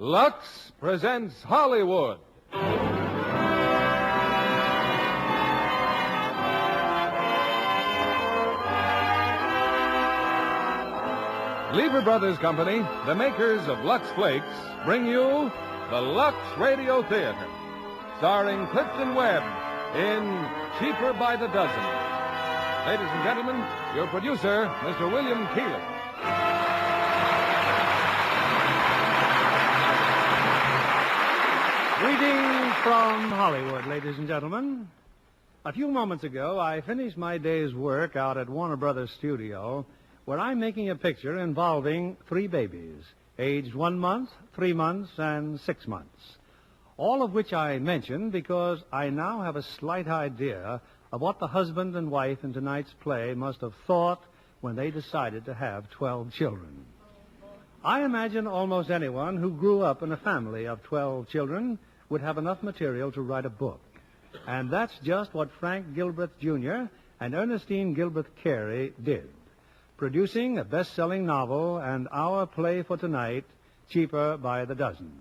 Lux presents Hollywood. Lever Brothers Company, the makers of Lux Flakes, bring you the Lux Radio Theater, starring Clifton Webb in Cheaper by the Dozen. Ladies and gentlemen, your producer, Mr. William Keeler. Greetings from Hollywood, ladies and gentlemen. A few moments ago, I finished my day's work out at Warner Brothers Studio, where I'm making a picture involving 3 babies, aged 1 month, 3 months, and 6 months. All of which I mention because I now have a slight idea of what the husband and wife in tonight's play must have thought when they decided to have 12 children. I imagine almost anyone who grew up in a family of 12 children would have enough material to write a book. And that's just what Frank Gilbreth Jr. and Ernestine Gilbreth Carey did, producing a best-selling novel and our play for tonight, Cheaper by the Dozen.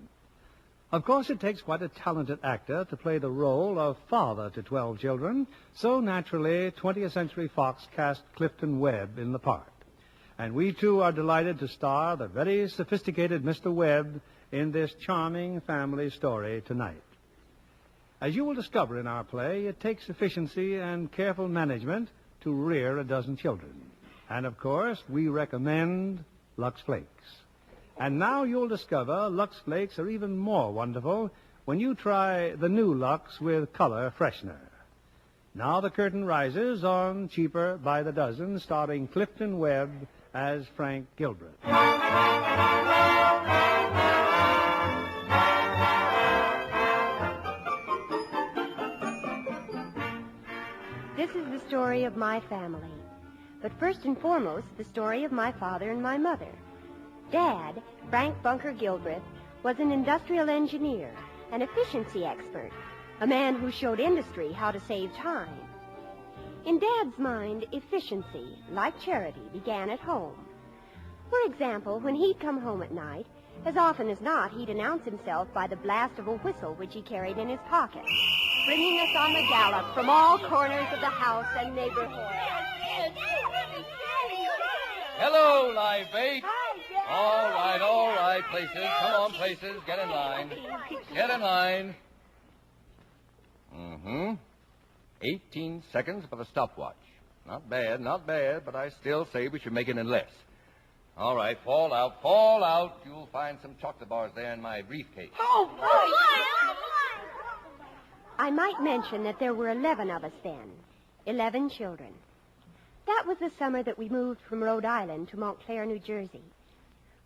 Of course, it takes quite a talented actor to play the role of father to 12 children, so naturally, 20th Century Fox cast Clifton Webb in the part. And we, too, are delighted to star the very sophisticated Mr. Webb in this charming family story tonight. As you will discover in our play, it takes efficiency and careful management to rear a dozen children. And, of course, we recommend Lux Flakes. And now you'll discover Lux Flakes are even more wonderful when you try the new Lux with color freshener. Now the curtain rises on Cheaper by the Dozen, starring Clifton Webb as Frank Gilbreth. This is the story of my family. But first and foremost, the story of my father and my mother. Dad, Frank Bunker Gilbreth, was an industrial engineer, an efficiency expert, a man who showed industry how to save time. In Dad's mind, efficiency, like charity, began at home. For example, when he'd come home at night, as often as not, he'd announce himself by the blast of a whistle which he carried in his pocket, bringing us on the gallop from all corners of the house and neighborhood. Hello, live bait. Hi, Dad. All right, places. Come on, places. Get in line. Get in line. 18 seconds for the stopwatch. Not bad, but I still say we should make it in less. All right, fall out. You'll find some chocolate bars there in my briefcase. Oh, boy. I might mention that there were 11 of us then. 11 children. That was the summer that we moved from Rhode Island to Montclair, New Jersey.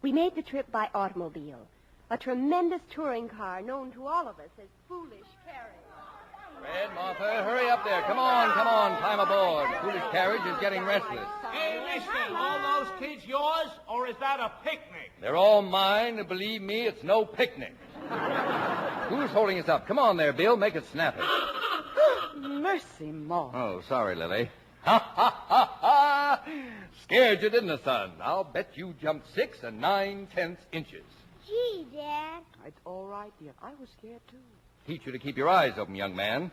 We made the trip by automobile, a tremendous touring car known to all of us as Foolish Carriage. Fred, Martha, hurry up there. Come on. Climb aboard. Foolish Carriage is getting restless. Hey, listen, all those kids yours, or is that a picnic? They're all mine, and believe me, it's no picnic. Who's holding us up? Come on there, Bill. Make it snappy. Mercy, Ma. Oh, sorry, Lily. Ha! Scared you, didn't I, son? I'll bet you jumped 6 9/10 inches. Gee, Dad. It's all right, dear. I was scared, too. Teach you to keep your eyes open, young man.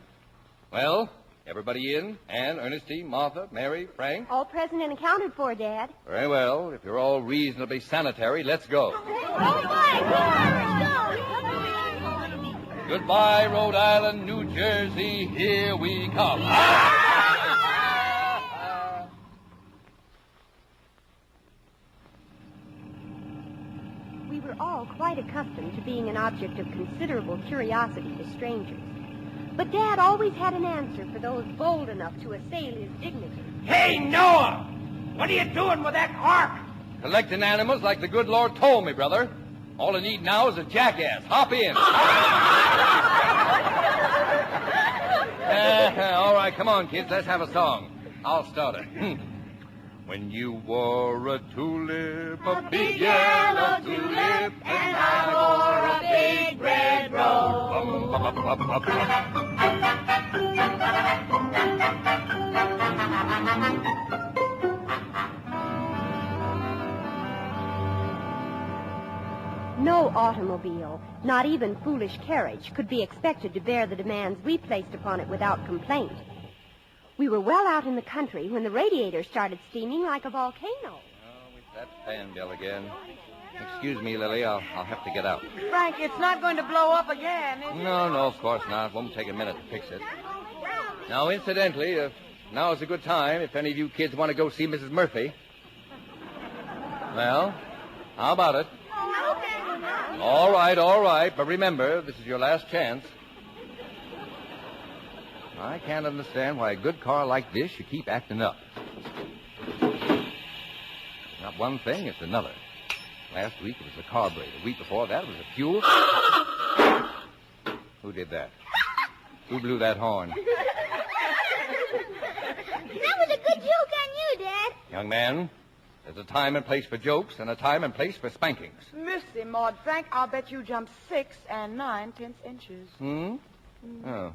Well, everybody in? Anne, Ernestine, Martha, Mary, Frank? All present and accounted for, Dad. Very well. If you're all reasonably sanitary, let's go. Goodbye, Rhode Island, New Jersey. Here we come. We were all quite accustomed to being an object of considerable curiosity to strangers. But Dad always had an answer for those bold enough to assail his dignity. Hey, Noah! What are you doing with that ark? Collecting animals like the good Lord told me, brother. All I need now is a jackass. Hop in. All right, come on, kids. Let's have a song. I'll start it. When you wore a tulip, a big yellow tulip, and I wore a big red rose. No no automobile, not even foolish carriage, could be expected to bear the demands we placed upon it without complaint. We were well out in the country when the radiator started steaming like a volcano. Oh, with that fan bell again. Excuse me, Lily. I'll have to get out. Frank, it's not going to blow up again, is it? No, of course not. Won't take a minute to fix it. Now, incidentally, now is a good time if any of you kids want to go see Mrs. Murphy. Well, how about it? All right. But remember, this is your last chance. I can't understand why a good car like this should keep acting up. Not one thing, it's another. Last week it was the carburetor. The week before that it was the fuel. Who did that? Who blew that horn? That was a good joke on you, Dad. Young man, there's a time and place for jokes and a time and place for spankings. Mercy, Maud. Frank, I'll bet you jumped 6 9/10 inches. Oh.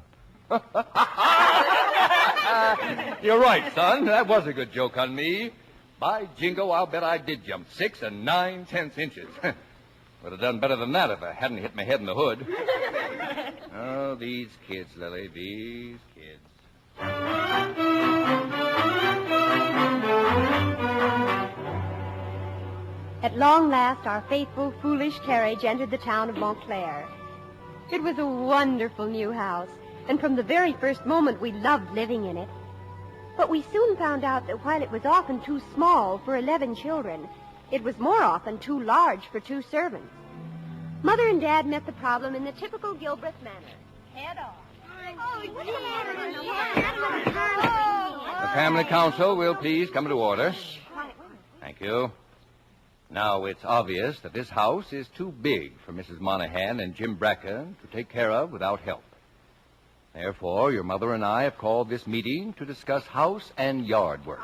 You're right, son. That was a good joke on me. By jingo, I'll bet I did jump 6 9/10 inches. Would have done better than that if I hadn't hit my head in the hood. Oh, these kids, Lily, these kids. At long last, our faithful, foolish carriage entered the town of Montclair. It was a wonderful new house, and from the very first moment we loved living in it. But we soon found out that while it was often too small for 11 children, it was more often too large for 2 servants. Mother and Dad met the problem in the typical Gilbreth manner. Head on. The family council will please come to order. Thank you. Now, it's obvious that this house is too big for Mrs. Monahan and Jim Bracken to take care of without help. Therefore, your mother and I have called this meeting to discuss house and yard work.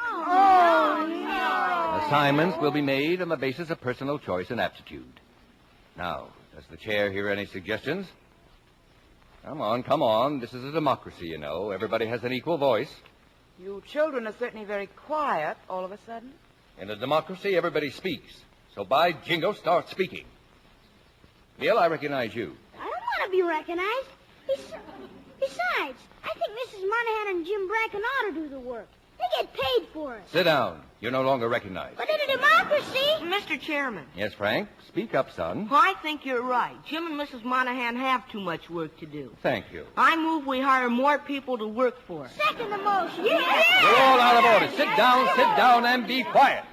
Assignments will be made on the basis of personal choice and aptitude. Now, does the chair hear any suggestions? Come on. This is a democracy, you know. Everybody has an equal voice. You children are certainly very quiet all of a sudden. In a democracy, everybody speaks. So by jingo, start speaking. Bill, I recognize you. I don't want to be recognized. Besides, I think Mrs. Monahan and Jim Bracken ought to do the work. They get paid for it. Sit down. You're no longer recognized. But in a democracy... Mr. Chairman. Yes, Frank? Speak up, son. Well, I think you're right. Jim and Mrs. Monahan have too much work to do. Thank you. I move we hire more people to work for us. Second the motion. You're all out of order. Sit down, and be quiet.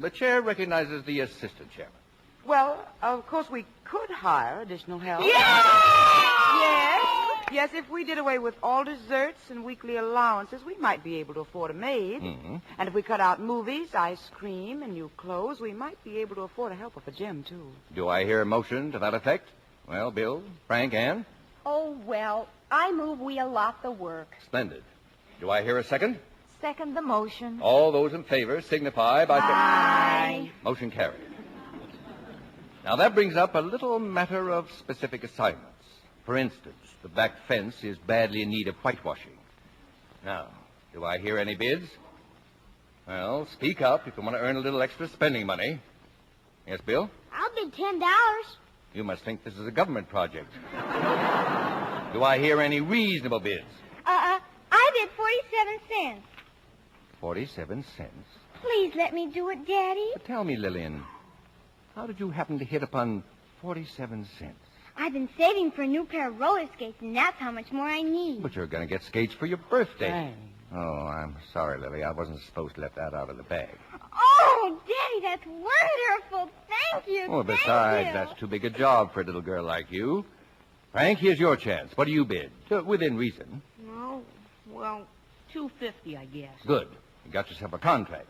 The chair recognizes the assistant chairman. Well, of course, we could hire additional help. Yes, if we did away with all desserts and weekly allowances, we might be able to afford a maid. Mm-hmm. And if we cut out movies, ice cream, and new clothes, we might be able to afford a helper for Jim, too. Do I hear a motion to that effect? Well, Bill, Frank, Ann? Oh, well, I move we allot the work. Splendid. Do I hear a second? Second the motion. All those in favor signify by... Aye. Motion carried. Now, that brings up a little matter of specific assignments. For instance, the back fence is badly in need of whitewashing. Now, do I hear any bids? Well, speak up if you want to earn a little extra spending money. Yes, Bill? I'll bid $10. You must think this is a government project. Do I hear any reasonable bids? I bid 47 cents. 47 cents? Please let me do it, Daddy. But tell me, Lillian, how did you happen to hit upon 47 cents? I've been saving for a new pair of roller skates, and that's how much more I need. But you're going to get skates for your birthday. Hey. Oh, I'm sorry, Lily. I wasn't supposed to let that out of the bag. Oh, Daddy, that's wonderful. Thank you. Well, Thank besides, you. that's too big a job for a little girl like you. Frank, here's your chance. What do you bid? Within reason. No, well, $2.50, I guess. Good. You got yourself a contract.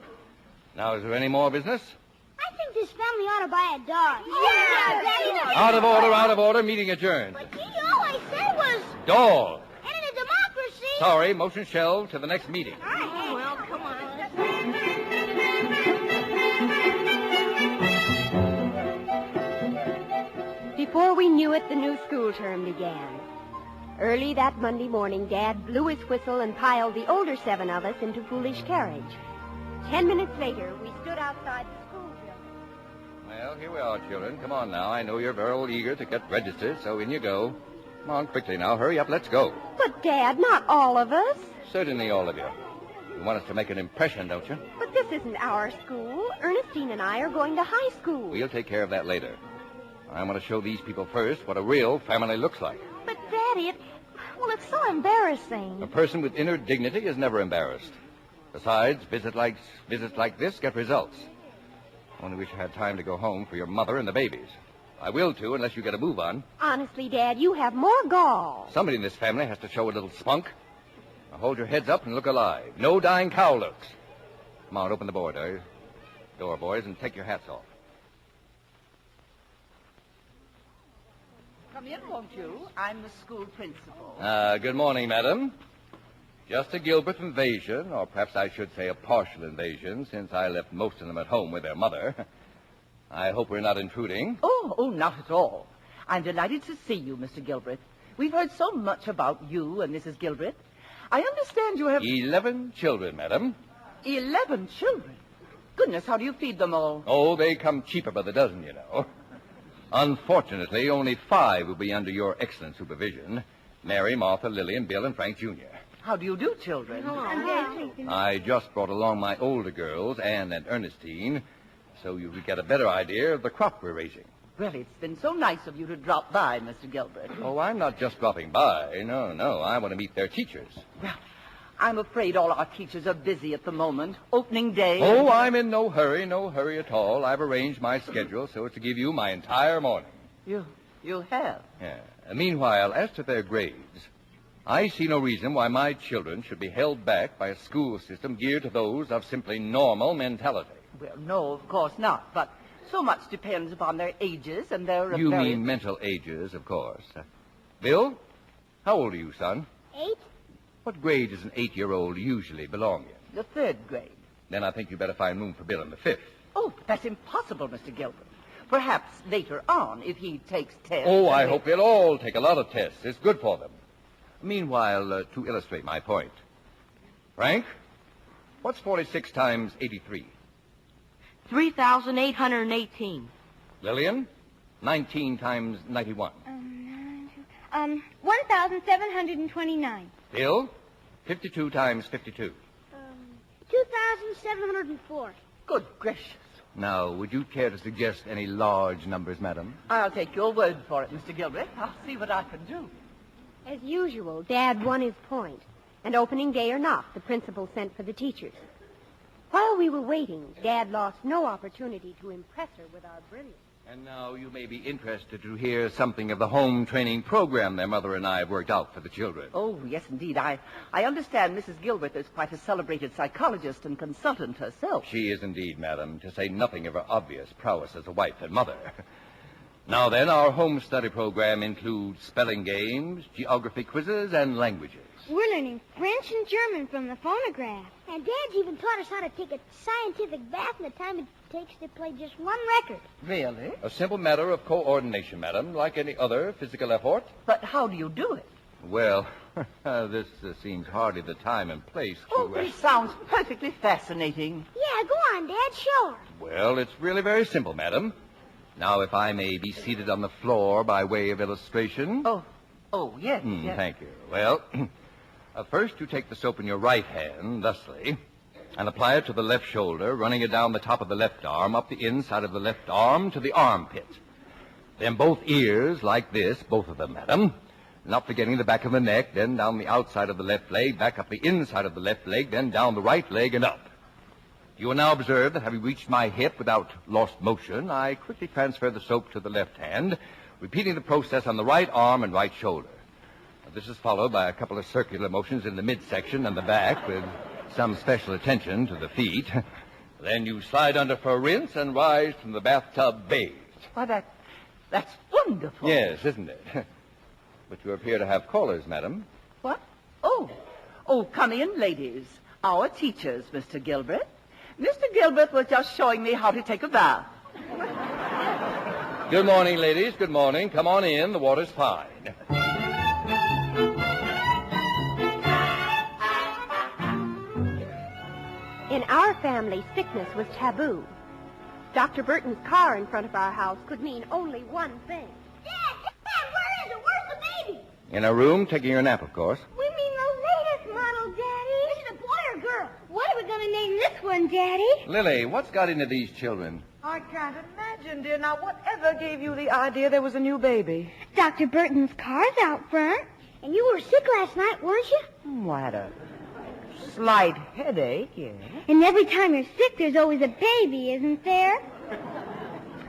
Now, is there any more business? I think this family ought to buy a dog. Yeah, Out of order. Meeting adjourned. But all I said was... Dole. And in a democracy... Sorry, motion shelved to the next meeting. All right. Oh, well, come on. Before we knew it, the new school term began. Early that Monday morning, Dad blew his whistle and piled the older 7 of us into Foolish Carriage. 10 minutes later, we stood outside the school building. Well, here we are, children. Come on now. I know you're very eager to get registered, so in you go. Come on, quickly now. Hurry up. Let's go. But, Dad, not all of us. Certainly all of you. You want us to make an impression, don't you? But this isn't our school. Ernestine and I are going to high school. We'll take care of that later. I want to show these people first what a real family looks like. But, Daddy, it's so embarrassing. A person with inner dignity is never embarrassed. Besides, visits like this get results. Only wish I had time to go home for your mother and the babies. I will, too, unless you get a move on. Honestly, Dad, you have more gall. Somebody in this family has to show a little spunk. Now hold your heads up and look alive. No dying cow looks. Come on, open the door, boys, and take your hats off. Come in, won't you? I'm the school principal. Good morning, madam. Just a Gilbert invasion, or perhaps I should say a partial invasion, since I left most of them at home with their mother. I hope we're not intruding. Oh, not at all. I'm delighted to see you, Mr. Gilbert. We've heard so much about you and Mrs. Gilbert. I understand you have... 11 children, madam. 11 children? Goodness, how do you feed them all? Oh, they come cheaper by the dozen, you know. Unfortunately, only 5 will be under your excellent supervision. Mary, Martha, Lillian, Bill, and Frank Jr. How do you do, children? I just brought along my older girls, Anne and Ernestine, so you could get a better idea of the crop we're raising. Well, it's been so nice of you to drop by, Mr. Gilbert. Oh, I'm not just dropping by. No. I want to meet their teachers. Well, I'm afraid all our teachers are busy at the moment. Opening day. Oh, I'm in no hurry at all. I've arranged my schedule so as to give you my entire morning. You have? Yeah. Meanwhile, as to their grades, I see no reason why my children should be held back by a school system geared to those of simply normal mentality. Well, no, of course not, but so much depends upon their ages and their... You mean mental ages, of course. Bill, how old are you, son? 8. What grade does an 8-year-old usually belong in? The 3rd grade. Then I think you better find room for Bill in the 5th. Oh, that's impossible, Mr. Gilbert. Perhaps later on, if he takes tests... Oh, I hope they'll all take a lot of tests. It's good for them. Meanwhile, to illustrate my point. Frank, what's 46 times 83? 3,818. Lillian, 19 times 91. 1,729. Bill, 52 times 52. 2,704. Good gracious. Now, would you care to suggest any large numbers, madam? I'll take your word for it, Mr. Gilbert. I'll see what I can do. As usual, Dad won his point. And opening day or not, the principal sent for the teachers. While we were waiting, Dad lost no opportunity to impress her with our brilliance. And now you may be interested to hear something of the home training program their mother and I have worked out for the children. Oh, yes, indeed. I understand Mrs. Gilbert is quite a celebrated psychologist and consultant herself. She is indeed, madam, to say nothing of her obvious prowess as a wife and mother. Now then, our home study program includes spelling games, geography quizzes, and languages. We're learning French and German from the phonograph. And Dad's even taught us how to take a scientific bath in the time it takes to play just one record. Really? A simple matter of coordination, madam, like any other physical effort. But how do you do it? Well, this seems hardly the time and place to... Oh, this sounds perfectly fascinating. Yeah, go on, Dad. Show her. Well, it's really very simple, madam. Now, if I may be seated on the floor by way of illustration. Oh, yes, yes. Thank you. Well, first you take the soap in your right hand, thusly, and apply it to the left shoulder, running it down the top of the left arm, up the inside of the left arm to the armpit. Then both ears, like this, both of them, madam. Not forgetting the back of the neck, then down the outside of the left leg, back up the inside of the left leg, then down the right leg and up. You will now observe that having reached my hip without lost motion, I quickly transfer the soap to the left hand, repeating the process on the right arm and right shoulder. This is followed by a couple of circular motions in the midsection and the back with some special attention to the feet. Then you slide under for a rinse and rise from the bathtub bathed. Why, that's wonderful. Yes, isn't it? But you appear to have callers, madam. What? Oh, come in, ladies. Our teachers, Mr. Gilbert. Mr. Gilbert was just showing me how to take a bath. Good morning, ladies. Good morning. Come on in. The water's fine. In our family, sickness was taboo. Dr. Burton's car in front of our house could mean only one thing. Dad, where is it? Where's the baby? In a room, taking her nap, of course. We mean the latest model, Daddy. Is it a boy or girl? What are we going to name this one, Daddy? Lily, what's got into these children? I can't imagine, dear. Now, whatever gave you the idea there was a new baby? Dr. Burton's car's out front. And you were sick last night, weren't you? I had a slight headache, yes. And every time you're sick, there's always a baby, isn't there?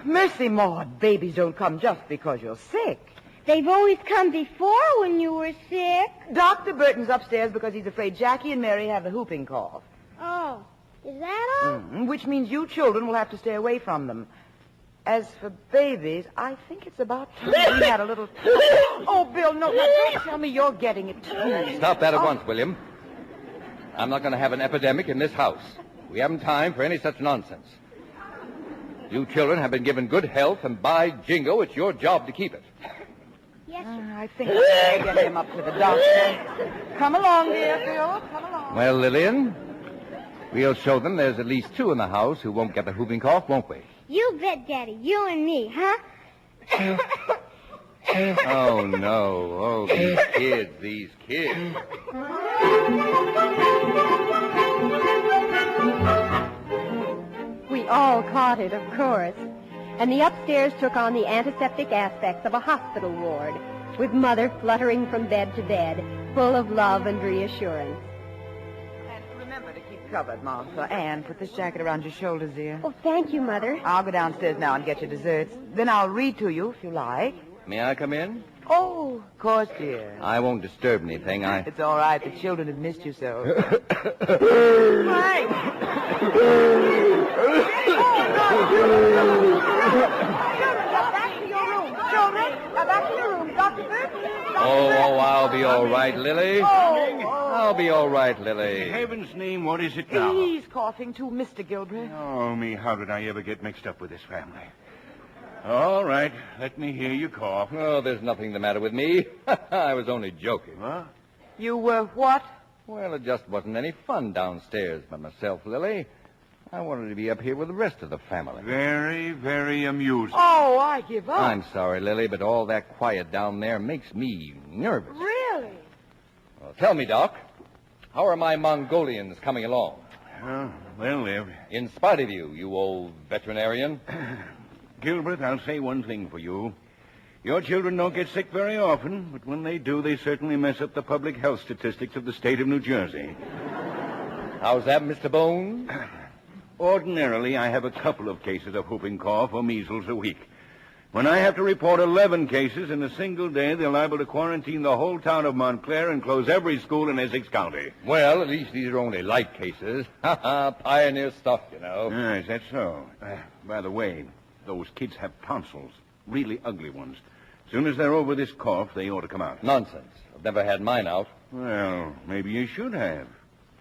Mercy, Maud, babies don't come just because you're sick. They've always come before when you were sick. Dr. Burton's upstairs because he's afraid Jackie and Mary have the whooping cough. Oh, is that all? Which means you children will have to stay away from them. As for babies, I think it's about time we had a little... Oh, Bill, no, don't tell me you're getting it, too. Stop that at once, William. I'm not going to have an epidemic in this house. We haven't time for any such nonsense. You children have been given good health, and by jingo, it's your job to keep it. Yes, sir. I think I'm going to get him up to the doctor. Come along, dear Bill. Come along. Well, Lillian, we'll show them there's at least 2 in the house who won't get the whooping cough, won't we? You bet, Daddy. You and me, huh? Oh, no. Oh, these kids. We all caught it, of course. And the upstairs took on the antiseptic aspects of a hospital ward, with Mother fluttering from bed to bed, full of love and reassurance. And remember to keep covered, Martha. Anne, put this jacket around your shoulders, dear. Oh, thank you, Mother. I'll go downstairs now and get your desserts. Then I'll read to you, if you like. May I come in? Oh, of course, dear. I won't disturb anything. It's all right. The children have missed you so. Frank! Back to your room. Dr. Burton. Oh, I'll be all right, Lily. I'll be all right, Lily. In heaven's name, what is it now? He's coughing too, Mr. Gilbert. Oh, me, how did I ever get mixed up with this family? All right, let me hear you cough. Oh, there's nothing the matter with me. I was only joking. Huh? You were what? Well, it just wasn't any fun downstairs by myself, Lily. I wanted to be up here with the rest of the family. Very, very amusing. Oh, I give up. I'm sorry, Lily, but all that quiet down there makes me nervous. Really? Well, tell me, Doc, how are my Mongolians coming along? Well, they're... In spite of you, you old veterinarian. Gilbert, I'll say one thing for you. Your children don't get sick very often, but when they do, they certainly mess up the public health statistics of the state of New Jersey. How's that, Mr. Bones? Ordinarily, I have a couple of cases of whooping cough or measles a week. When I have to report 11 cases in a single day, they're liable to quarantine the whole town of Montclair and close every school in Essex County. Well, at least these are only light cases. Pioneer stuff, you know. Is that so? By the way, those kids have tonsils, really ugly ones. As soon as they're over this cough, they ought to come out. Nonsense. I've never had mine out. Well, maybe you should have.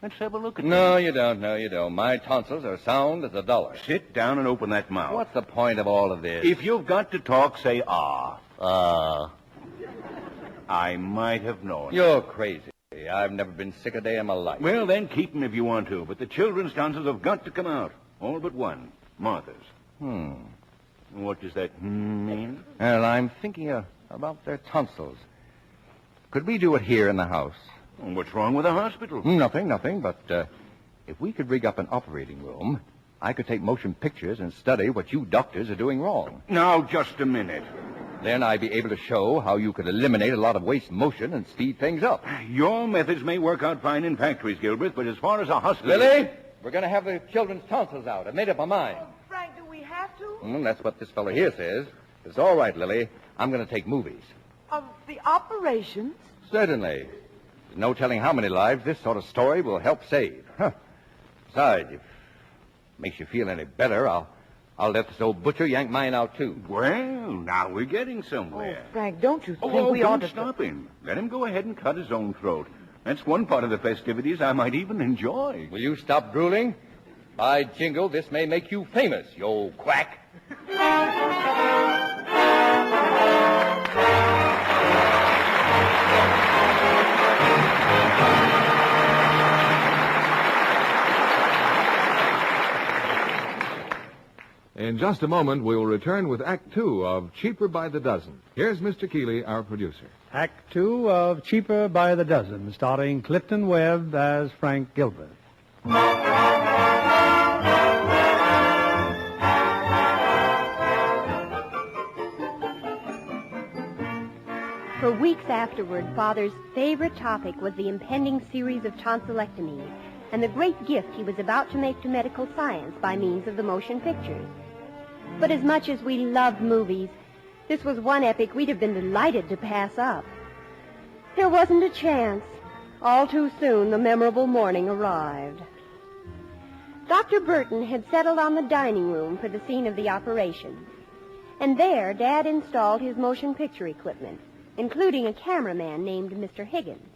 Let's have a look at them. No, you don't. No, you don't. My tonsils are sound as a dollar. Sit down and open that mouth. What's the point of all of this? If you've got to talk, say ah. I might have known. You're crazy. I've never been sick a day in my life. Well, then keep them if you want to. But the children's tonsils have got to come out. All but one. Martha's. What does that mean? Well, I'm thinking about their tonsils. Could we do it here in the house? Well, what's wrong with the hospital? Nothing. But if we could rig up an operating room, I could take motion pictures and study what you doctors are doing wrong. Now, just a minute. Then I'd be able to show how you could eliminate a lot of waste motion and speed things up. Your methods may work out fine in factories, Gilbert, but as far as a hospital... Lily, we're going to have the children's tonsils out. I've made up my mind. Frank, do we have to? That's what this fellow here says. It's all right, Lily. I'm going to take movies. Of the operations? Certainly. There's no telling how many lives this sort of story will help save. Besides, if it makes you feel any better, I'll let this old butcher yank mine out, too. Well, now we're getting somewhere. Oh, Frank, don't you think we ought to... don't stop him. Let him go ahead and cut his own throat. That's one part of the festivities I might even enjoy. Will you stop drooling? By jingle, this may make you famous, you old quack. In just a moment, we will return with Act Two of Cheaper by the Dozen. Here's Mr. Keeley, our producer. Act Two of Cheaper by the Dozen, starring Clifton Webb as Frank Gilbert. For weeks afterward, Father's favorite topic was the impending series of tonsillectomies and the great gift he was about to make to medical science by means of the motion pictures. But as much as we loved movies, this was one epic we'd have been delighted to pass up. There wasn't a chance. All too soon, the memorable morning arrived. Dr. Burton had settled on the dining room for the scene of the operation. And there, Dad installed his motion picture equipment, including a cameraman named Mr. Higgins.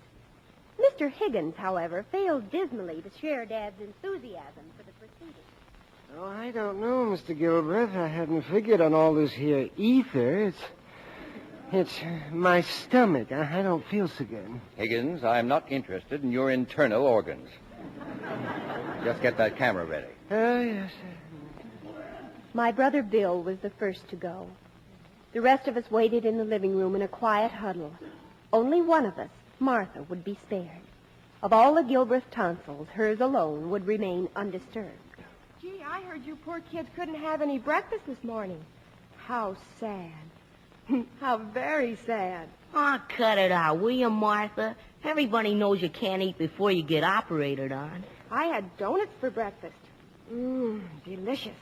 Mr. Higgins, however, failed dismally to share Dad's enthusiasm for the proceedings. Oh, I don't know, Mr. Gilbert. I hadn't figured on all this here ether. It's my stomach. I don't feel so good. Higgins, I'm not interested in your internal organs. Just get that camera ready. Oh, yes. My brother Bill was the first to go. The rest of us waited in the living room in a quiet huddle. Only one of us, Martha, would be spared. Of all the Gilbreth tonsils, hers alone would remain undisturbed. Gee, I heard you poor kids couldn't have any breakfast this morning. How sad. How very sad. Oh, cut it out, will you, Martha? Everybody knows you can't eat before you get operated on. I had donuts for breakfast. Delicious.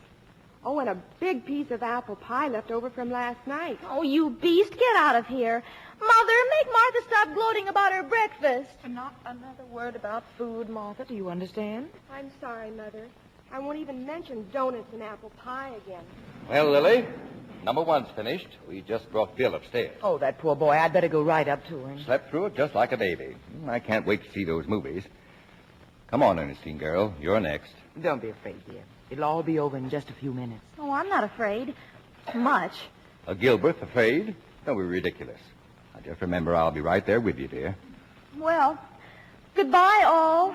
Oh, and a big piece of apple pie left over from last night. Oh, you beast, get out of here. Mother, make Martha stop gloating about her breakfast. Not another word about food, Martha. Do you understand? I'm sorry, Mother. I won't even mention donuts and apple pie again. Well, Lily, number one's finished. We just brought Bill upstairs. Oh, that poor boy. I'd better go right up to him. Slept through it just like a baby. I can't wait to see those movies. Come on, Ernestine, girl. You're next. Don't be afraid, dear. It'll all be over in just a few minutes. Oh, I'm not afraid. Much. A Gilbert afraid? Don't be ridiculous. Now, just remember, I'll be right there with you, dear. Well, goodbye, all.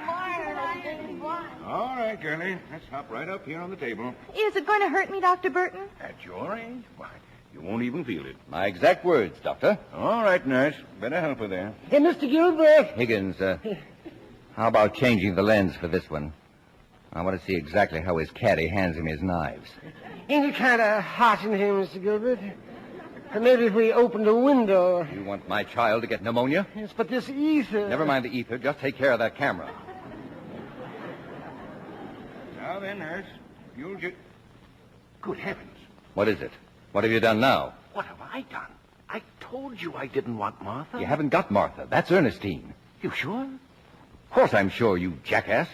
All right, girlie. Let's hop right up here on the table. Is it going to hurt me, Dr. Burton? At your age? Why, you won't even feel it. My exact words, Doctor. All right, nurse. Better help her there. Hey, Mr. Gilbert. Higgins, how about changing the lens for this one? I want to see exactly how his caddy hands him his knives. Ain't it kind of hot in here, Mr. Gilbert? Maybe if we opened a window. You want my child to get pneumonia? Yes, but this ether... Never mind the ether. Just take care of that camera. Now then, nurse. You'll just... Good heavens. What is it? What have you done now? What have I done? I told you I didn't want Martha. You haven't got Martha. That's Ernestine. You sure? Of course I'm sure, you jackass.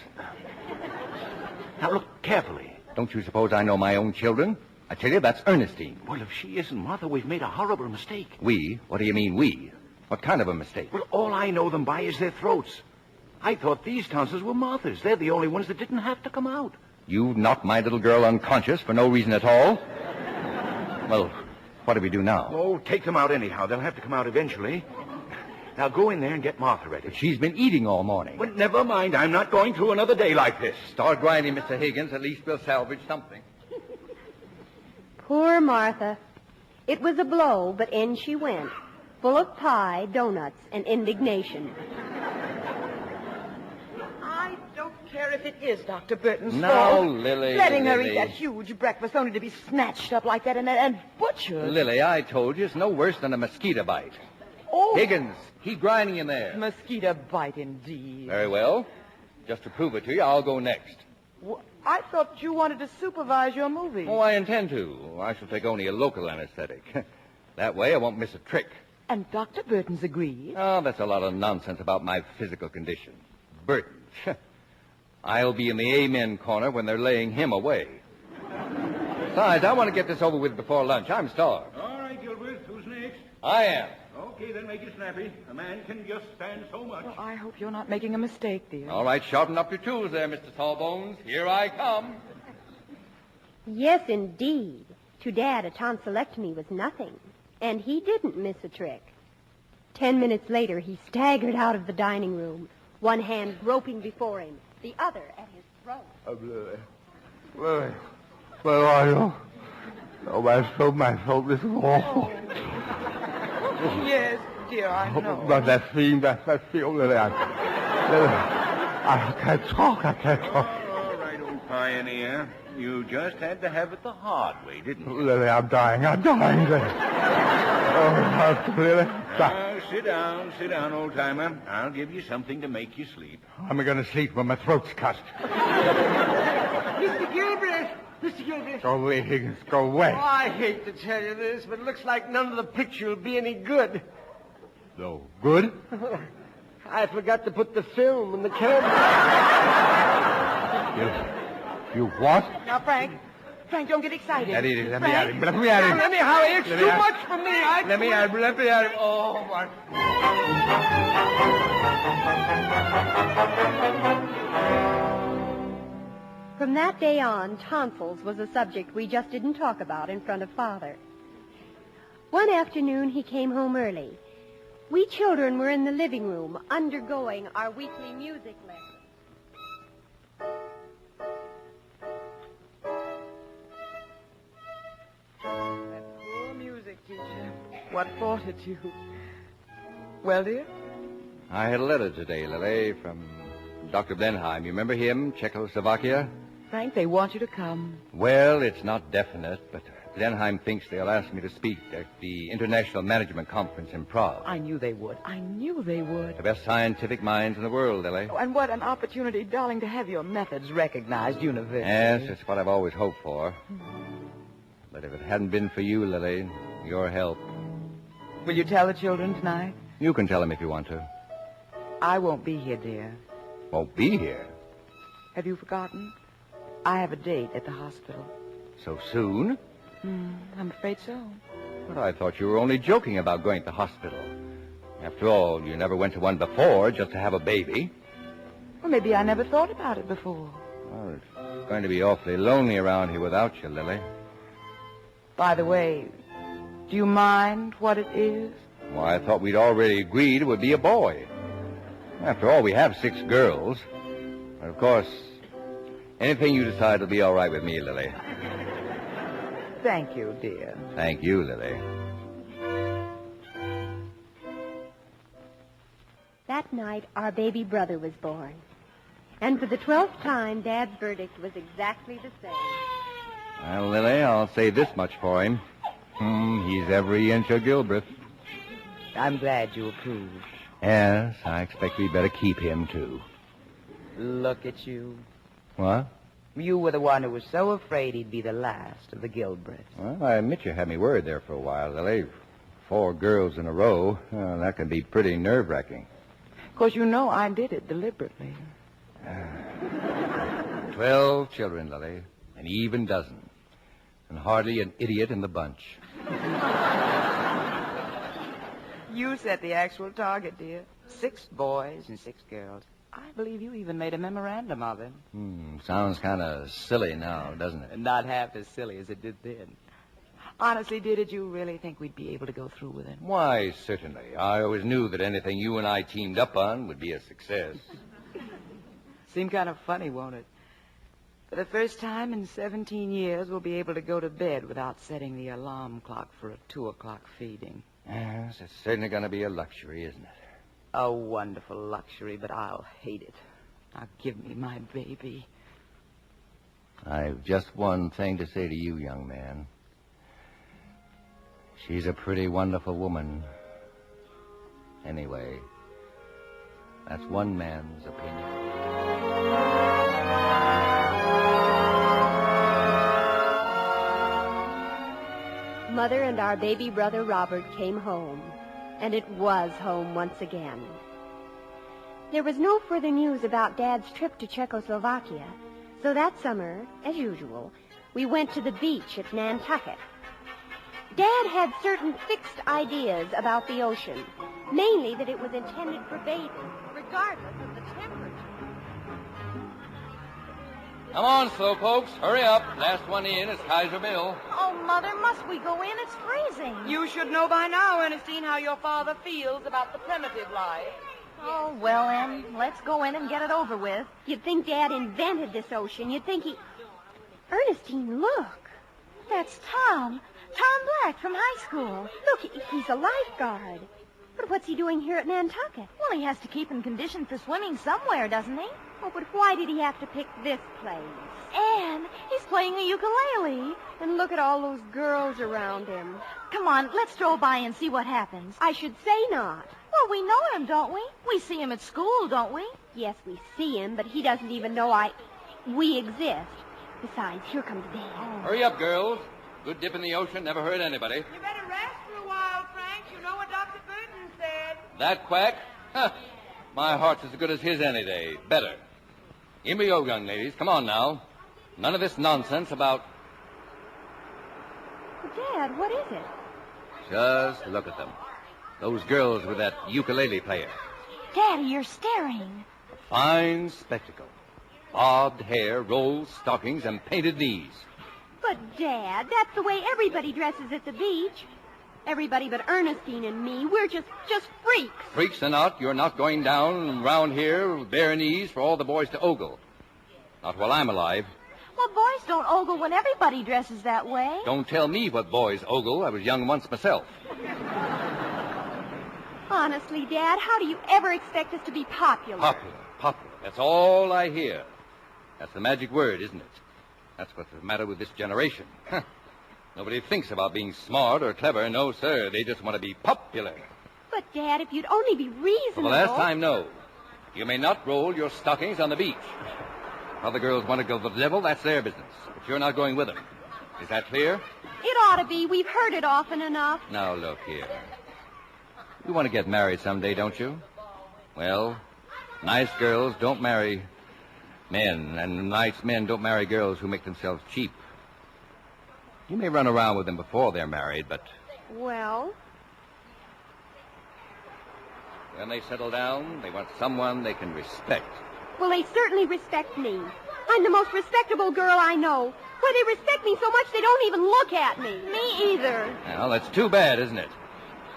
Now, look carefully. Don't you suppose I know my own children? I tell you, that's Ernestine. Well, if she isn't Martha, we've made a horrible mistake. We? What do you mean, we? What kind of a mistake? Well, all I know them by is their throats. I thought these tonsils were Martha's. They're the only ones that didn't have to come out. You knocked my little girl unconscious for no reason at all? Well, what do we do now? Oh, take them out anyhow. They'll have to come out eventually. Now go in there and get Martha ready. But she's been eating all morning. Well, never mind. I'm not going through another day like this. Start grinding, Mr. Higgins. At least we'll salvage something. Poor Martha. It was a blow, but in she went, full of pie, donuts, and indignation. I don't care if it is Dr. Burton's No, fault. Lily, Letting her Lily. eat that huge breakfast only to be snatched up like that and butchered. Lily, I told you it's no worse than a mosquito bite. Oh, Higgins, keep grinding in there. mosquito bite indeed. Very well. Just to prove it to you, I'll go next. I thought you wanted to supervise your movie. Oh, I intend to. I shall take only a local anesthetic. That way I won't miss a trick. And Dr. Burton's agreed. Oh, that's a lot of nonsense about my physical condition. Burton. I'll be in the amen corner when they're laying him away. Besides, I want to get this over with before lunch. I'm starved. All right, Gilbert. Who's next? I am. Okay, then make it snappy. A man can just stand so much. Well, I hope you're not making a mistake, dear. All right, sharpen up your tools there, Mr. Tallbones. Here I come. Yes, indeed. To Dad, a tonsillectomy was nothing. And he didn't miss a trick. 10 minutes later, he staggered out of the dining room, one hand groping before him, the other at his throat. Where are you? Oh, my throat, this is awful. Yes, dear, I know. But that feel, Lily, I can't talk. All right, old pioneer. You just had to have it the hard way, didn't you? Lily, I'm dying, Lily. Oh, Lily. Sit down, old-timer. I'll give you something to make you sleep. I'm going to sleep when my throat's cut. Mr. Gilbert! Go away, Higgins. Go away. Oh, I hate to tell you this, but it looks like none of the picture will be any good. No. Good? I forgot to put the film in the camera. You what? Now, Frank, don't get excited. Let me at him. Let me, Howie. It's too much for me. Let me at him. Oh, my... From that day on, tonsils was a subject we just didn't talk about in front of Father. One afternoon, he came home early. We children were in the living room undergoing our weekly music lesson. That poor music teacher. What brought it to you? Well, dear? I had a letter today, Lily, from Dr. Blenheim. You remember him, Czechoslovakia? Frank, they want you to come. Well, it's not definite, but Blenheim thinks they'll ask me to speak at the International Management Conference in Prague. I knew they would. The best scientific minds in the world, Lily. Oh, and what an opportunity, darling, to have your methods recognized universally. Yes, it's what I've always hoped for. But if it hadn't been for you, Lily, your help... Will you tell the children tonight? You can tell them if you want to. I won't be here, dear. Won't be here? Have you forgotten? I have a date at the hospital. So soon? I'm afraid so. But I thought you were only joking about going to the hospital. After all, you never went to one before just to have a baby. Well, maybe I never thought about it before. Well, it's going to be awfully lonely around here without you, Lily. By the way, do you mind what it is? Why, I thought we'd already agreed it would be a boy. After all, we have 6 girls. But of course, anything you decide will be all right with me, Lily. Thank you, dear. Thank you, Lily. That night, our baby brother was born. And for the 12th time, Dad's verdict was exactly the same. Well, Lily, I'll say this much for him. He's every inch a Gilbreth. I'm glad you approve. Yes, I expect we'd better keep him, too. Look at you. What? You were the one who was so afraid he'd be the last of the Gilbreths. Well, I admit you had me worried there for a while, Lily. 4 girls in a row. That can be pretty nerve-wracking. Of course, you know I did it deliberately. 12 children, Lily. An even dozen. And hardly an idiot in the bunch. You set the actual target, dear. 6 boys and 6 girls. I believe you even made a memorandum of it. Sounds kind of silly now, doesn't it? Not half as silly as it did then. Honestly, dear, did you really think we'd be able to go through with it? Why, certainly. I always knew that anything you and I teamed up on would be a success. Seem kind of funny, won't it? For the first time in 17 years, we'll be able to go to bed without setting the alarm clock for a 2 o'clock feeding. Yes, it's certainly going to be a luxury, isn't it? A wonderful luxury, but I'll hate it. Now, give me my baby. I've just one thing to say to you, young man. She's a pretty wonderful woman. Anyway, that's one man's opinion. Mother and our baby brother Robert came home, and it was home once again. There was no further news about Dad's trip to Czechoslovakia, so that summer, as usual, we went to the beach at Nantucket. Dad had certain fixed ideas about the ocean, mainly that it was intended for bathing, regardless of the temperature. Come on, slowpokes. Hurry up. Last one in is Kaiser Bill. Oh, Mother, must we go in? It's freezing. You should know by now, Ernestine, how your father feels about the primitive life. Oh, well, Em, let's go in and get it over with. You'd think Dad invented this ocean. You'd think he... Ernestine, look. That's Tom. Tom Black from high school. Look, he's a lifeguard. But what's he doing here at Nantucket? Well, he has to keep in condition for swimming somewhere, doesn't he? Oh, but why did he have to pick this place? And he's playing the ukulele. And look at all those girls around him. Come on, let's stroll by and see what happens. I should say not. Well, we know him, don't we? We see him at school, don't we? Yes, we see him, but he doesn't even know we exist. Besides, here comes Dad. Hurry up, girls. Good dip in the ocean never hurt anybody. You better rest for a while, Frank. You know what Dr. Burton said. That quack? Huh. My heart's as good as his any day. Better. Give me your young ladies. Come on now. None of this nonsense about... Dad, what is it? Just look at them. Those girls with that ukulele player. Daddy, you're staring. A fine spectacle. Bobbed hair, rolled stockings, and painted knees. But, Dad, that's the way everybody dresses at the beach. Everybody but Ernestine and me. We're just freaks. Freaks or not, you're not going down around here with bare knees for all the boys to ogle. Not while I'm alive. Well, boys don't ogle when everybody dresses that way. Don't tell me what boys ogle. I was young once myself. Honestly, Dad, how do you ever expect us to be popular? Popular. That's all I hear. That's the magic word, isn't it? That's what's the matter with this generation. Nobody thinks about being smart or clever. No, sir. They just want to be popular. But, Dad, if you'd only be reasonable... For the last time, no. You may not roll your stockings on the beach. If other girls want to go to the devil, that's their business. But you're not going with them. Is that clear? It ought to be. We've heard it often enough. Now, look here. You want to get married someday, don't you? Well, nice girls don't marry men, and nice men don't marry girls who make themselves cheap. You may run around with them before they're married, but... Well? When they settle down, they want someone they can respect. Well, they certainly respect me. I'm the most respectable girl I know. Why, they respect me so much they don't even look at me. Me either. Well, that's too bad, isn't it?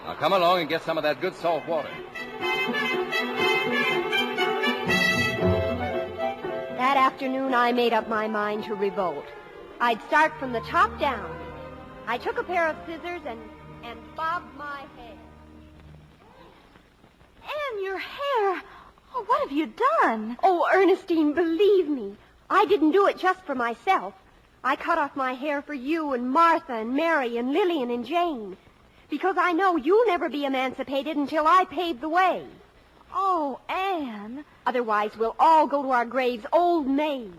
Now, come along and get some of that good salt water. That afternoon, I made up my mind to revolt. I'd start from the top down. I took a pair of scissors and bobbed my hair. Anne, your hair. Oh, what have you done? Oh, Ernestine, believe me. I didn't do it just for myself. I cut off my hair for you and Martha and Mary and Lillian and Jane. Because I know you'll never be emancipated until I pave the way. Oh, Anne. Otherwise, we'll all go to our graves old maids,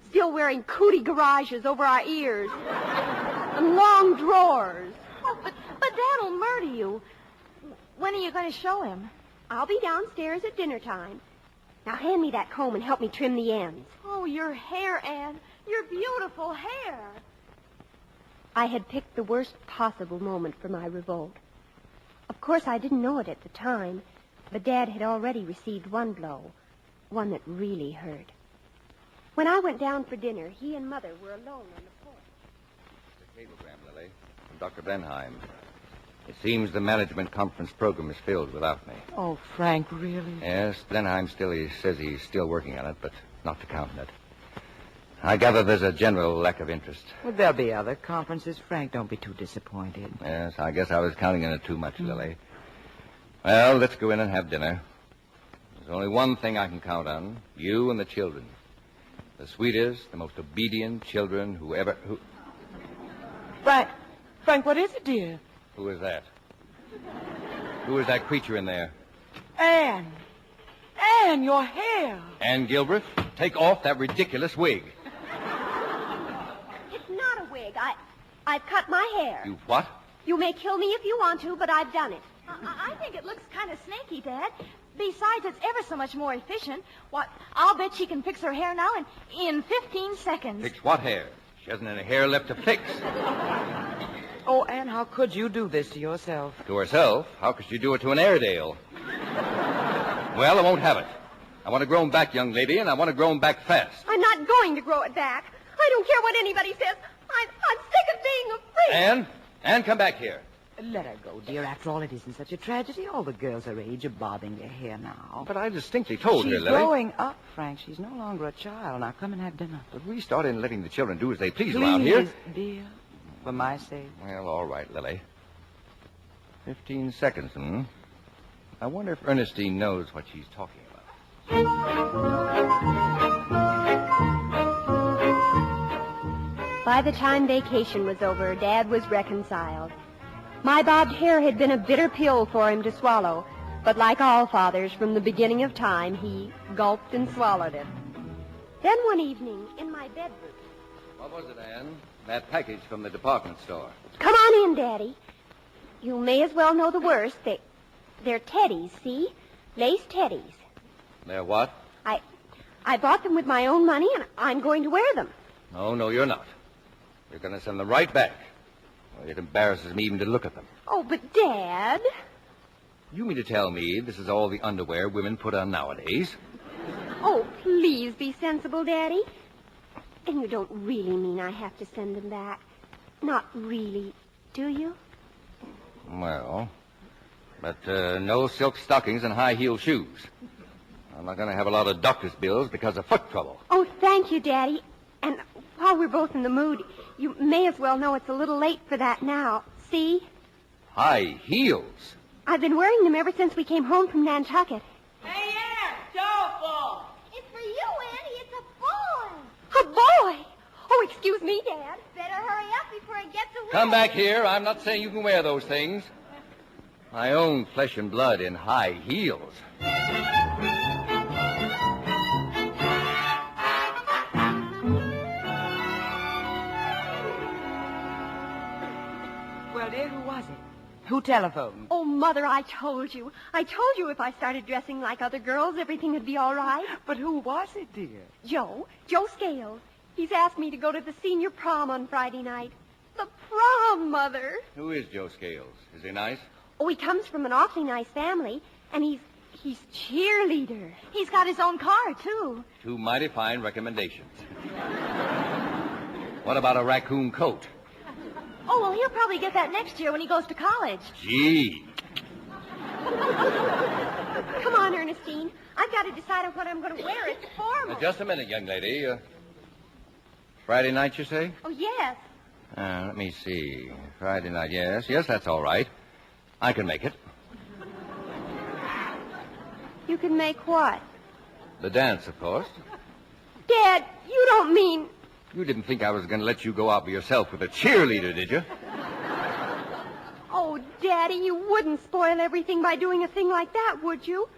still wearing cootie garages over our ears and long drawers. Oh, but Dad'll murder you. When are you going to show him? I'll be downstairs at dinner time. Now hand me that comb and help me trim the ends. Oh, your hair, Anne. Your beautiful hair. I had picked the worst possible moment for my revolt. Of course, I didn't know it at the time, but Dad had already received one blow, one that really hurt. When I went down for dinner, he and Mother were alone on the porch. The cablegram, Lily, from Dr. Blenheim. It seems the management conference program is filled without me. Oh, Frank, really? Yes, Blenheim he says he's still working on it, but not to count on it. I gather there's a general lack of interest. Well, there'll be other conferences, Frank. Don't be too disappointed. Yes, I guess I was counting on it too much, Lily. Well, let's go in and have dinner. There's only one thing I can count on. You and the children. The sweetest, the most obedient children who... Frank, what is it, dear? Who is that? Who is that creature in there? Anne, your hair. Anne Gilbreth, take off that ridiculous wig. It's not a wig. I've cut my hair. You what? You may kill me if you want to, but I've done it. I think it looks kind of snaky, Dad. Besides, it's ever so much more efficient. What? I'll bet she can fix her hair now in 15 seconds. Fix what hair? She hasn't any hair left to fix. Oh, Anne, how could you do this to yourself? To herself? How could she do it to an Airedale? Well, I won't have it. I want to grow 'em back, young lady, and I want to grow 'em back fast. I'm not going to grow it back. I don't care what anybody says. I'm sick of being a freak. Anne, come back here. Let her go, dear. After all, it isn't such a tragedy. All the girls her age are bobbing their hair now. But I distinctly told her, Lily. She's growing up, Frank. She's no longer a child. Now, come and have dinner. But we started letting the children do as they please around here. Dear. For my sake? Well, all right, Lily. 15 seconds, I wonder if Ernestine knows what she's talking about. By the time vacation was over, Dad was reconciled. My bobbed hair had been a bitter pill for him to swallow, but like all fathers, from the beginning of time, he gulped and swallowed it. Then one evening, in my bedroom... What was it, Anne? That package from the department store. Come on in, Daddy. You may as well know the worst. They're teddies, see? Lace teddies. They're what? I bought them with my own money, and I'm going to wear them. No, you're not. You're going to send them right back. Well, it embarrasses me even to look at them. Oh, but Dad... You mean to tell me this is all the underwear women put on nowadays? Oh, please be sensible, Daddy. And you don't really mean I have to send them back. Not really, do you? Well, but no silk stockings and high-heel shoes. I'm not going to have a lot of doctor's bills because of foot trouble. Oh, thank you, Daddy. And while we're both in the mood, you may as well know it's a little late for that now. See? High heels? I've been wearing them ever since we came home from Nantucket. Hey, Ann! Telephone! It's for you, Annie. It's a boy. A boy! Oh, excuse me, Dad. Better hurry up before it gets away. Come back here. I'm not saying you can wear those things. My own flesh and blood in high heels. Well, dear, who was it? Who telephoned? Oh, Mother, I told you. I told you if I started dressing like other girls, everything would be all right. But who was it, dear? Joe Scales. He's asked me to go to the senior prom on Friday night. The prom, Mother. Who is Joe Scales? Is he nice? Oh, he comes from an awfully nice family, and he's cheerleader. He's got his own car, too. Two mighty fine recommendations. What about a raccoon coat? Oh, well, he'll probably get that next year when he goes to college. Gee. Come on, Ernestine. I've got to decide on what I'm going to wear. It's formal. Just a minute, young lady. Friday night, you say? Oh, yes. Let me see. Friday night, yes. Yes, that's all right. I can make it. You can make what? The dance, of course. Dad, you don't mean... You didn't think I was going to let you go out by yourself with a cheerleader, did you? Oh, Daddy, you wouldn't spoil everything by doing a thing like that, would you?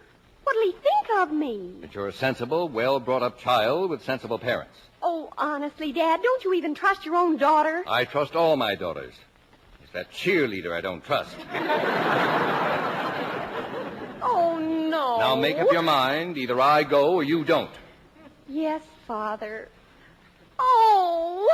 What'll he think of me? That you're a sensible, well-brought-up child with sensible parents. Oh, honestly, Dad, don't you even trust your own daughter? I trust all my daughters. It's that cheerleader I don't trust. Oh, no. Now make up your mind. Either I go or you don't. Yes, Father. Oh!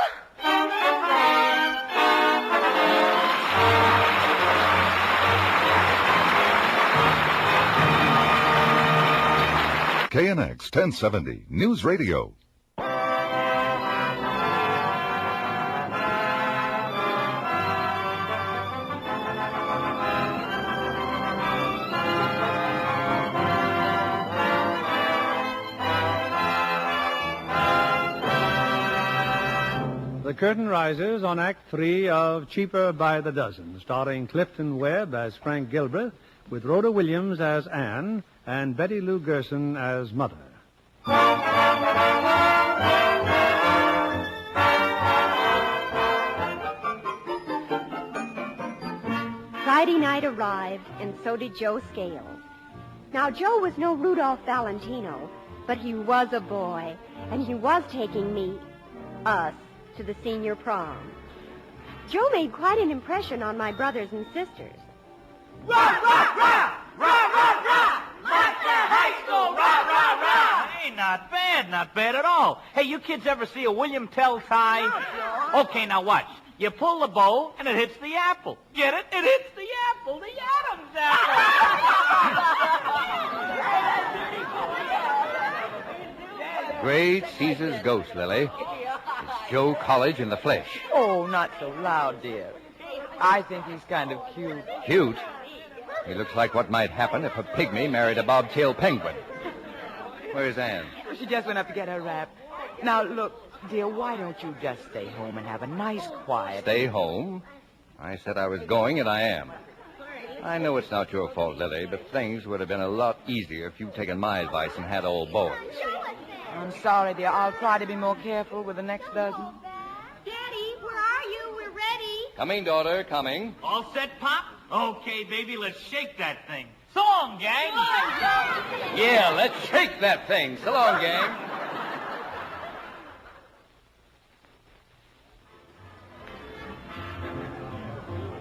KNX 1070 News Radio. The curtain rises on Act 3 of Cheaper by the Dozen, starring Clifton Webb as Frank Gilbreth, with Rhoda Williams as Anne and Betty Lou Gerson as Mother. Friday night arrived, and so did Joe Scales. Now, Joe was no Rudolph Valentino, but he was a boy, and he was taking us, to the senior prom. Joe made quite an impression on my brothers and sisters. Rah, rah, rah! Rah, rah, rah! Like that high school! Rah, rah, rah! Hey, not bad at all. Hey, you kids ever see a William Tell tie? No, Joe. Okay, now watch. You pull the bow, and it hits the apple. Get it? It hits the apple, the Adam's apple. Great Caesar's ghost, Lily. It's Joe College in the flesh. Oh, not so loud, dear. I think he's kind of cute. Cute? He looks like what might happen if a pygmy married a bobtail penguin. Where's Anne? She just went up to get her wrap. Now, look, Dear, why don't you just stay home and have a nice, quiet... Stay home? I said I was going, and I am. I know it's not your fault, Lily, but things would have been a lot easier if you'd taken my advice and had old boys. I'm sorry, dear. I'll try to be more careful with the next dozen. Daddy, where are you? We're ready. Coming, daughter, coming. All set, Pop? Okay, baby, let's shake that thing. So long, gang. Yeah, let's shake that thing. So long, gang.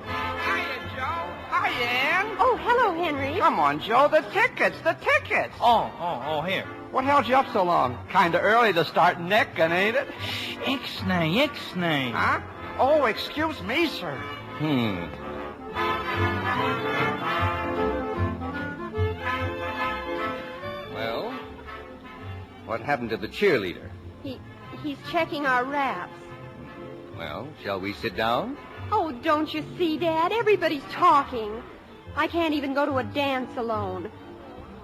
Hiya, Joe. Hi, Ann. Oh, hello, Henry. Come on, Joe. The tickets. Oh, here. What held you up so long? Kind of early to start necking, ain't it? Ixnay. Huh? Oh, excuse me, sir. Well, what happened to the cheerleader? He's checking our wraps. Well, shall we sit down? Oh, don't you see, Dad? Everybody's talking. I can't even go to a dance alone.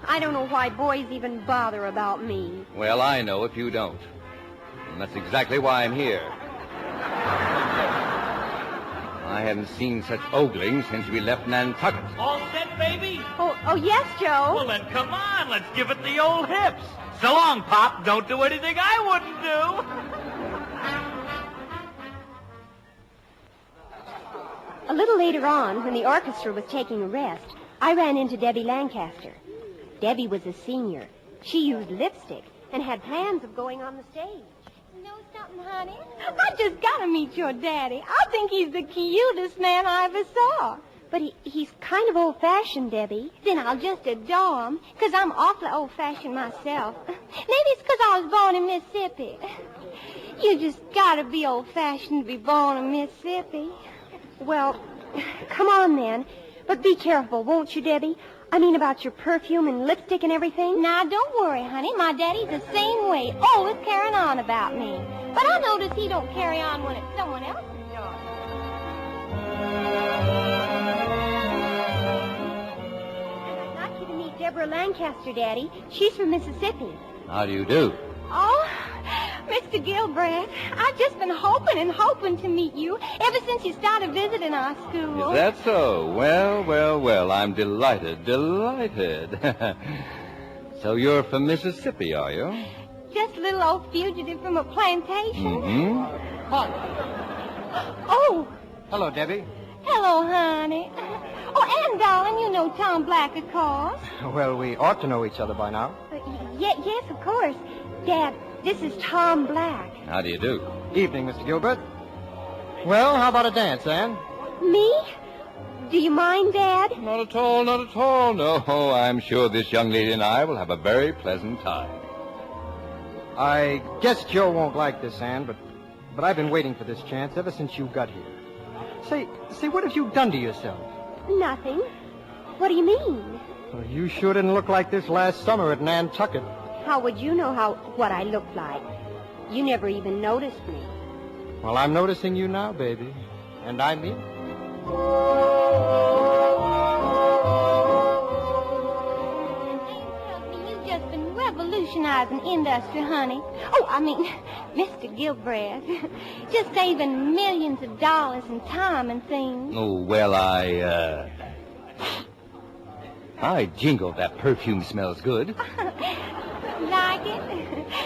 I don't know why boys even bother about me. Well, I know if you don't. And that's exactly why I'm here. I haven't seen such ogling since we left Nantucket. All set, baby? Oh, yes, Joe. Well, then come on. Let's give it the old hips. So long, Pop. Don't do anything I wouldn't do. A little later on, when the orchestra was taking a rest, I ran into Debbie Lancaster. Debbie was a senior. She used lipstick and had plans of going on the stage. You know something, honey? I just got to meet your daddy. I think he's the cutest man I ever saw. But he's kind of old-fashioned, Debbie. Then I'll just adore him, because I'm awfully old-fashioned myself. Maybe it's because I was born in Mississippi. You just got to be old-fashioned to be born in Mississippi. Well, come on then. But be careful, won't you, Debbie? I mean about your perfume and lipstick and everything. Now, don't worry, honey. My daddy's the same way, always carrying on about me. But I notice he don't carry on when it's someone else's job. I'd like you to meet Deborah Lancaster, Daddy. She's from Mississippi. How do you do? Oh, Mr. Gilbreth, I've just been hoping to meet you ever since you started visiting our school. Is that so? Well, I'm delighted. So you're from Mississippi, are you? Just a little old fugitive from a plantation. Mm-hmm. Oh. Hello, Debbie. Hello, honey. Oh, and, darling, you know Tom Black, of course. Well, we ought to know each other by now. Yes, of course. Dad, this is Tom Black. How do you do? Evening, Mr. Gilbert. Well, how about a dance, Ann? Me? Do you mind, Dad? Not at all. No, I'm sure this young lady and I will have a very pleasant time. I guess Joe won't like this, Ann, but I've been waiting for this chance ever since you got here. Say, what have you done to yourself? Nothing. What do you mean? Well, you sure didn't look like this last summer at Nantucket. How would you know what I looked like? You never even noticed me. Well, I'm noticing you now, baby. And I mean it. You've just been revolutionizing industry, honey. Oh, I mean, Mr. Gilbreth. Just saving millions of dollars in time and things. Oh, well, I jingled. That perfume smells good. Like it?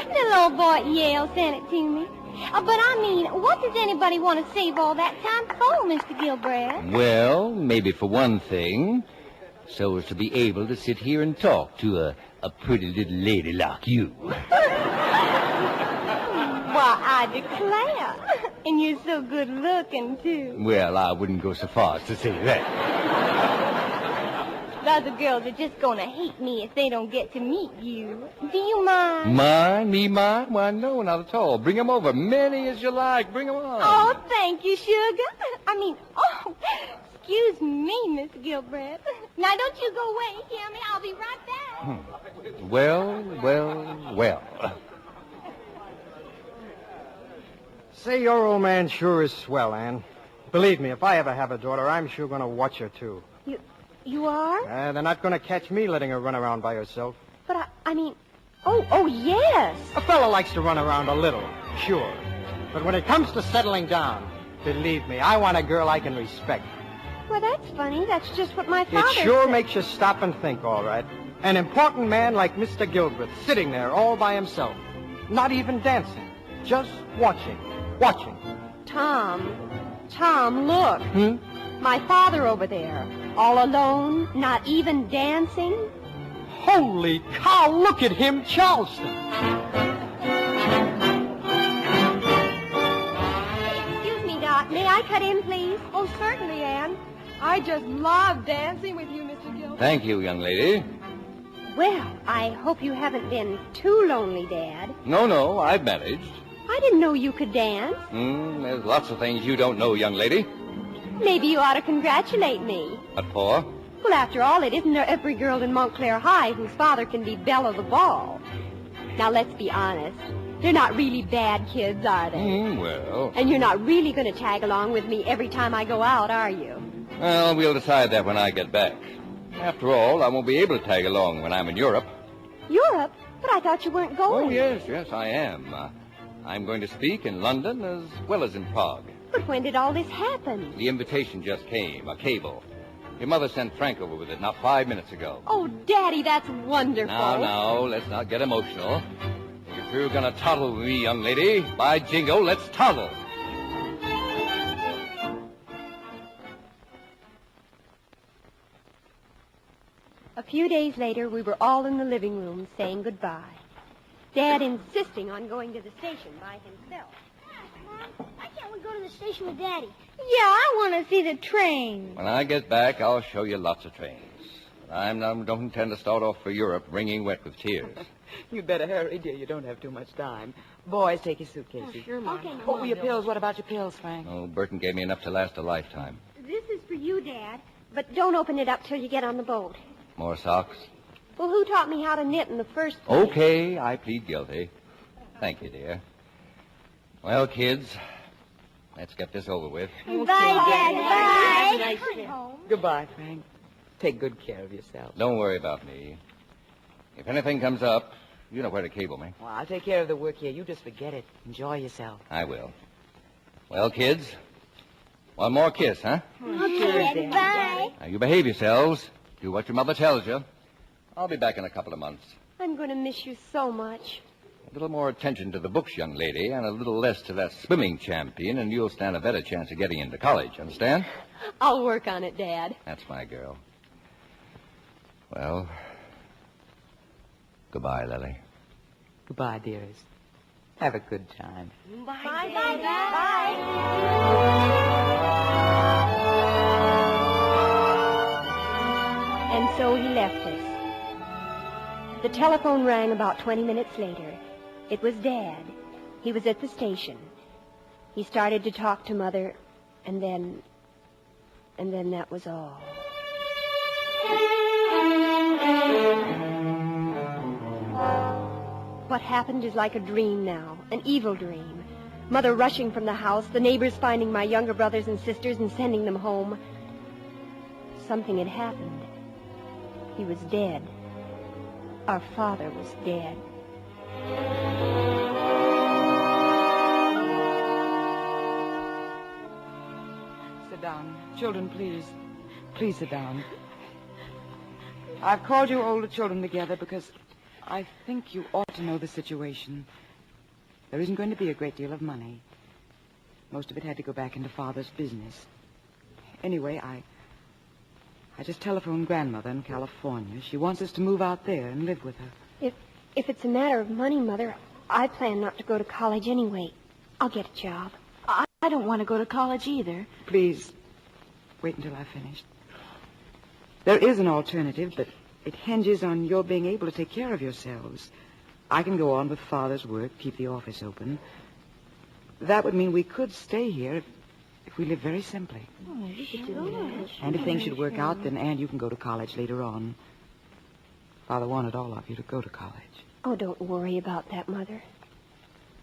Little old boy at Yale sent it to me. But I mean, what does anybody want to save all that time for, Mr. Gilbreth? Well, maybe for one thing, so as to be able to sit here and talk to a pretty little lady like you. Why, I declare. And you're so good looking, too. Well, I wouldn't go so far as to say that. The other girls are just going to hate me if they don't get to meet you. Do you mind? Mind? Me mind? Why, no, not at all. Bring 'em over. Many as you like. Bring 'em on. Oh, thank you, sugar. Excuse me, Miss Gilbreth. Now, don't you go away, hear me? I'll be right back. Well. Say, your old man sure is swell, Ann. Believe me, if I ever have a daughter, I'm sure going to watch her, too. You are? They're not going to catch me letting her run around by herself. But I mean... Oh, yes. A fellow likes to run around a little, sure. But when it comes to settling down, believe me, I want a girl I can respect. Well, that's funny. That's just what my father It sure said. makes you stop and think, all right. An important man like Mr. Gilbert sitting there all by himself, not even dancing, just watching. Tom, look. My father over there, all alone, not even dancing. Holy cow, look at him, Charleston. Excuse me, Doc. May I cut in, please? Oh, certainly, Anne. I just love dancing with you, Mr. Gilbert. Thank you, young lady. Well, I hope you haven't been too lonely, Dad. No, I've managed. I didn't know you could dance. There's lots of things you don't know, young lady. Maybe you ought to congratulate me. What for? Well, after all, it isn't every girl in Montclair High whose father can be belle of the ball. Now, let's be honest. They're not really bad kids, are they? Well. And you're not really going to tag along with me every time I go out, are you? Well, we'll decide that when I get back. After all, I won't be able to tag along when I'm in Europe. Europe? But I thought you weren't going. Oh, yes, I am. I'm going to speak in London as well as in Prague. But when did all this happen? The invitation just came, a cable. Your mother sent Frank over with it not 5 minutes ago. Oh, Daddy, that's wonderful. Now, let's not get emotional. If you're going to toddle with me, young lady, by jingo, let's toddle. A few days later, we were all in the living room saying goodbye. Dad insisting on going to the station by himself. Mom, why can't we go to the station with Daddy? Yeah, I want to see the train. When I get back, I'll show you lots of trains. I don't intend to start off for Europe wringing wet with tears. You'd better hurry, dear. You don't have too much time. Boys, take your suitcases. Oh, sure, Mom. Okay, What were your pills? What about your pills, Frank? Oh, Burton gave me enough to last a lifetime. This is for you, Dad. But don't open it up till you get on the boat. More socks? Well, who taught me how to knit in the first place? Okay, I plead guilty. Thank you, dear. Well, kids, let's get this over with. Bye, Dad. Bye. Goodbye, Frank. Take good care of yourself. Don't worry about me. If anything comes up, you know where to cable me. Well, I'll take care of the work here. You just forget it. Enjoy yourself. I will. Well, kids, one more kiss, huh? Okay, bye. Now, you behave yourselves. Do what your mother tells you. I'll be back in a couple of months. I'm going to miss you so much. A little more attention to the books, young lady, and a little less to that swimming champion, and you'll stand a better chance of getting into college. Understand? I'll work on it, Dad. That's my girl. Well, goodbye, Lily. Goodbye, dearest. Have a good time. Bye, Daddy. Bye. And so he left us. The telephone rang about 20 minutes later. It was Dad. He was at the station. He started to talk to Mother, and then that was all. What happened is like a dream now, an evil dream. Mother rushing from the house, the neighbors finding my younger brothers and sisters and sending them home. Something had happened. He was dead. Our father was dead. Sit down. Children, please. Please sit down. I've called you older children together because I think you ought to know the situation. There isn't going to be a great deal of money. Most of it had to go back into Father's business. Anyway, I just telephoned Grandmother in California. She wants us to move out there and live with her. If it's a matter of money, Mother, I plan not to go to college anyway. I'll get a job. I don't want to go to college either. Please, wait until I've finished. There is an alternative, but it hinges on your being able to take care of yourselves. I can go on with Father's work, keep the office open. That would mean we could stay here if we live very simply. And if things should work out, then, Anne, you can go to college later on. Father wanted all of you to go to college. Oh, don't worry about that, Mother.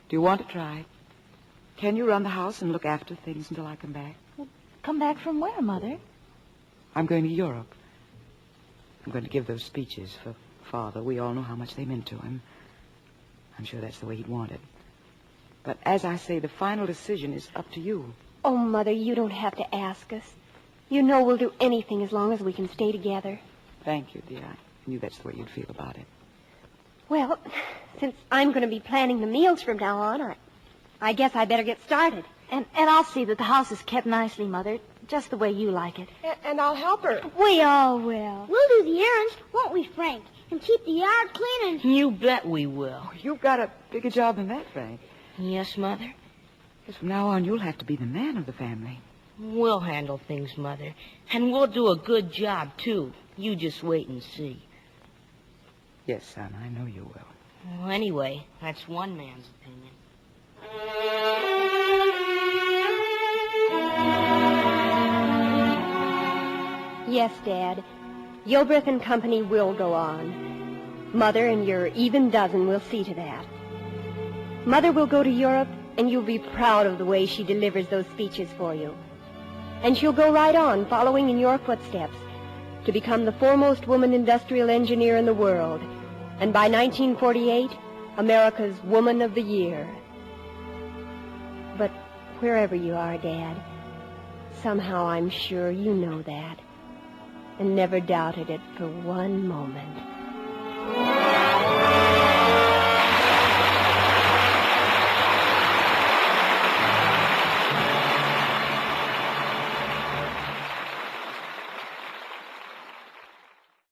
Do you want to try? Can you run the house and look after things until I come back? Come back from where, Mother? I'm going to Europe. I'm going to give those speeches for Father. We all know how much they meant to him. I'm sure that's the way he'd want it. But as I say, the final decision is up to you. Oh, Mother, you don't have to ask us. You know we'll do anything as long as we can stay together. Thank you, dear. I knew that's the way you'd feel about it. Well, since I'm going to be planning the meals from now on, I guess I better get started. And I'll see that the house is kept nicely, Mother, just the way you like it. And I'll help her. We all will. We'll do the errands, won't we, Frank? And keep the yard clean and... You bet we will. Oh, you've got a bigger job than that, Frank. Yes, Mother? Because from now on, you'll have to be the man of the family. We'll handle things, Mother. And we'll do a good job, too. You just wait and see. Yes, son, I know you will. Well, anyway, that's one man's opinion. Yes, Dad. Gilbreth and Company will go on. Mother and your even dozen will see to that. Mother will go to Europe, and you'll be proud of the way she delivers those speeches for you. And she'll go right on, following in your footsteps, to become the foremost woman industrial engineer in the world, and by 1948, America's Woman of the Year. But wherever you are, Dad, somehow I'm sure you know that, and never doubted it for one moment.